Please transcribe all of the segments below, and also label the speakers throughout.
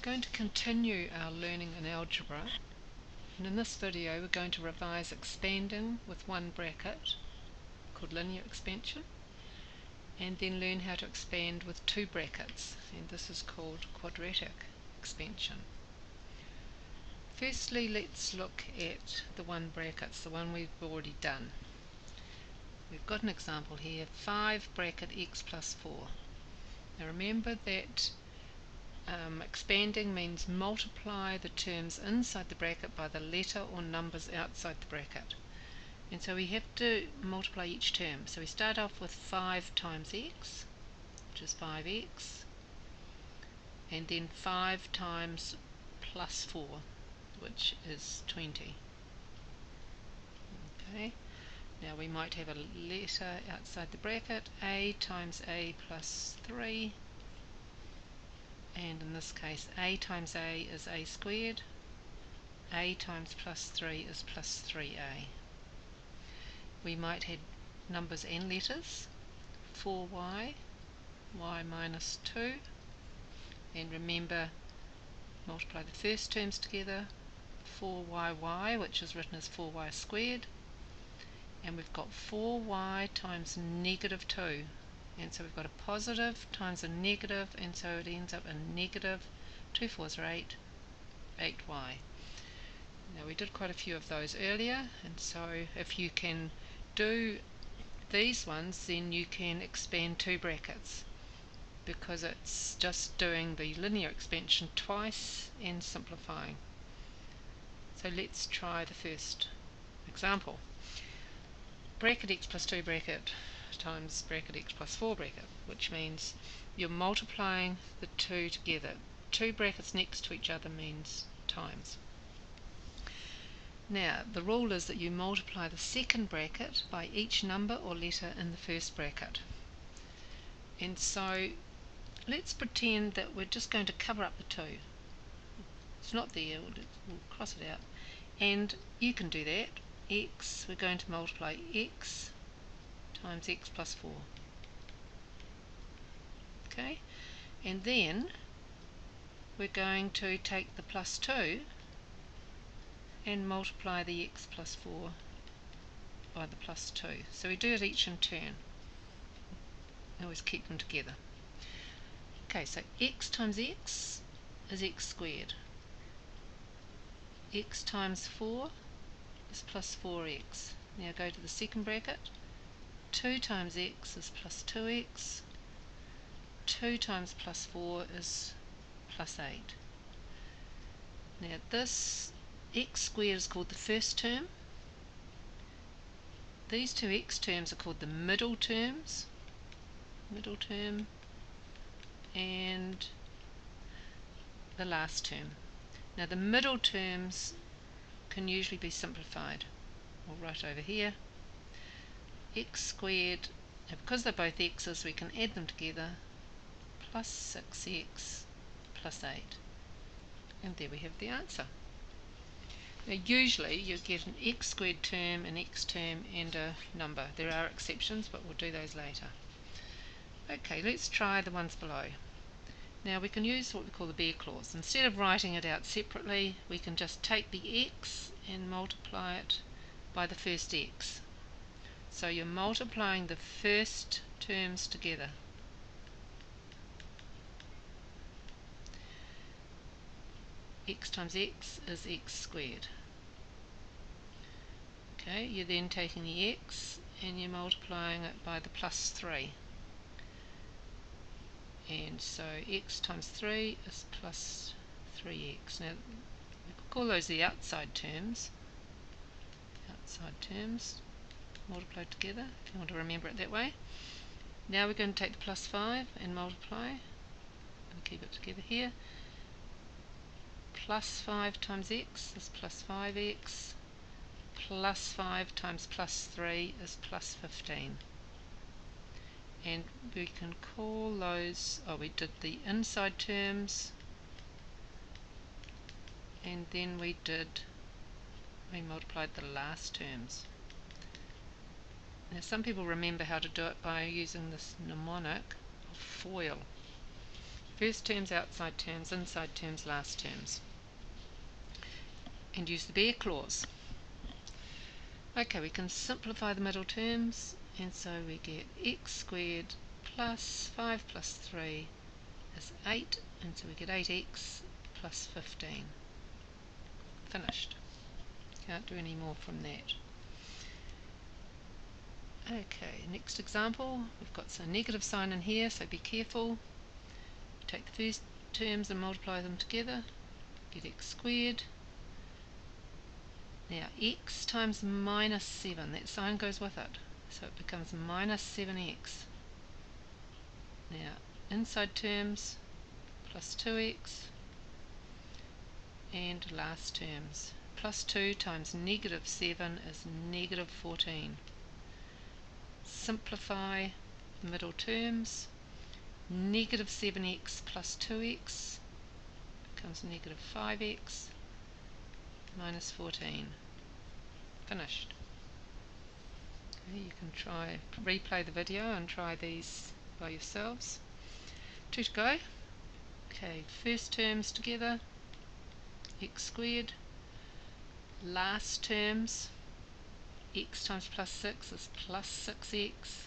Speaker 1: going to continue our learning in algebra, and in this video we're going to revise expanding with one bracket, called linear expansion, and then learn how to expand with two brackets, and this is called quadratic expansion. Firstly, let's look at the one brackets, the one we've already done. We've got an example here, 5 bracket x plus 4. Now remember that expanding means multiply the terms inside the bracket by the letter or numbers outside the bracket. And so we have to multiply each term. So we start off with 5 times x, which is 5x, and then 5 times plus 4, which is 20. Okay. Now we might have a letter outside the bracket, a times a plus 3, and in this case a times a is a squared, a times plus 3 is plus 3a. We might have numbers and letters, 4y, y minus 2, and remember, multiply the first terms together, 4yy, which is written as 4y squared, and we've got 4y times negative 2, and so we've got a positive times a negative, and so it ends up in negative 2 4s are 8, 8y. Now we did quite a few of those earlier, and so if you can do these ones, then you can expand two brackets, because it's just doing the linear expansion twice and simplifying. So let's try the first example. Bracket x plus 2 bracket times bracket x plus 4 bracket, which means you're multiplying the two together. Two brackets next to each other means times. Now the rule is that you multiply the second bracket by each number or letter in the first bracket. And so let's pretend that we're just going to cover up the 2. It's not there, we'll cross it out. And you can do that. X, we're going to multiply x times x plus 4. Okay, and then we're going to take the plus 2 and multiply the x plus 4 by the plus 2. So we do it each in turn. Always keep them together. Okay, so x times x is x squared. X times 4 is plus 4x. Now go to the second bracket. 2 times x is plus 2x. 2 times plus 4 is plus 8. Now this x squared is called the first term. These two x terms are called the middle terms. Middle term and the last term. Now the middle terms can usually be simplified. We'll write over here x squared, and because they're both x's we can add them together, plus 6x plus 8, and there we have the answer. Now usually you get an x squared term, an x term and a number. There are exceptions, but we'll do those later. Okay, let's try the ones below. Now we can use what we call the bare clause. Instead of writing it out separately, we can just take the x and multiply it by the first x. So you're multiplying the first terms together. X times x is x squared. Okay, you're then taking the x and you're multiplying it by the plus 3. And so x times 3 is plus 3x. Now we could call those the outside terms. Outside terms multiplied together, if you want to remember it that way. Now we're going to take the plus 5 and multiply, and keep it together here. Plus 5 times x is plus 5x, plus 5 times plus 3 is plus 15. And we can call those, we did the inside terms, and then we multiplied the last terms. Now some people remember how to do it by using this mnemonic of FOIL. First terms, outside terms, inside terms, last terms. And use the bare clause. Okay, we can simplify the middle terms, and so we get x squared plus 5 plus 3 is 8, and so we get 8x plus 15. Finished. Can't do any more from that. Okay, next example, we've got some negative sign in here, so be careful. Take the first terms and multiply them together, get x squared. Now x times minus 7, that sign goes with it, so it becomes minus 7x. Now inside terms, plus 2x, and last terms, plus 2 times negative 7 is negative 14. Simplify the middle terms. Negative 7x plus 2x becomes negative 5x minus 14. Finished. Okay, you can replay the video and try these by yourselves. 2 to go. Okay, first terms together, x squared. Last terms, x times plus 6 is plus 6x.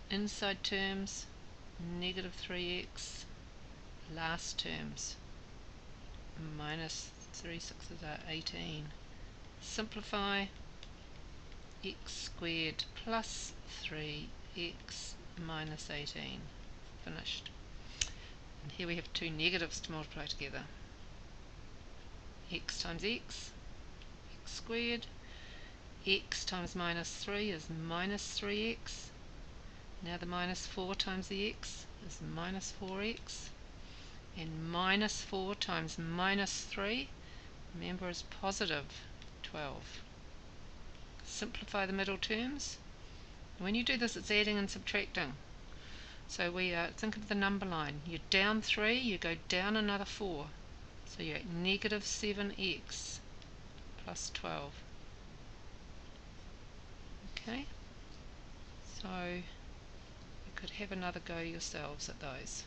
Speaker 1: Inside terms, negative 3x. Last terms, minus 3 6s are 18. Simplify, x squared plus 3x minus 18. Finished. And here we have two negatives to multiply together. X times x squared. X times minus 3 is minus 3x. Now the minus 4 times the x is minus 4x. And minus 4 times minus 3, remember, is positive 12. Simplify the middle terms. When you do this, it's adding and subtracting. So we think of the number line. You're down 3, you go down another 4. So you're at negative 7x plus 12. Okay, so you could have another go yourselves at those.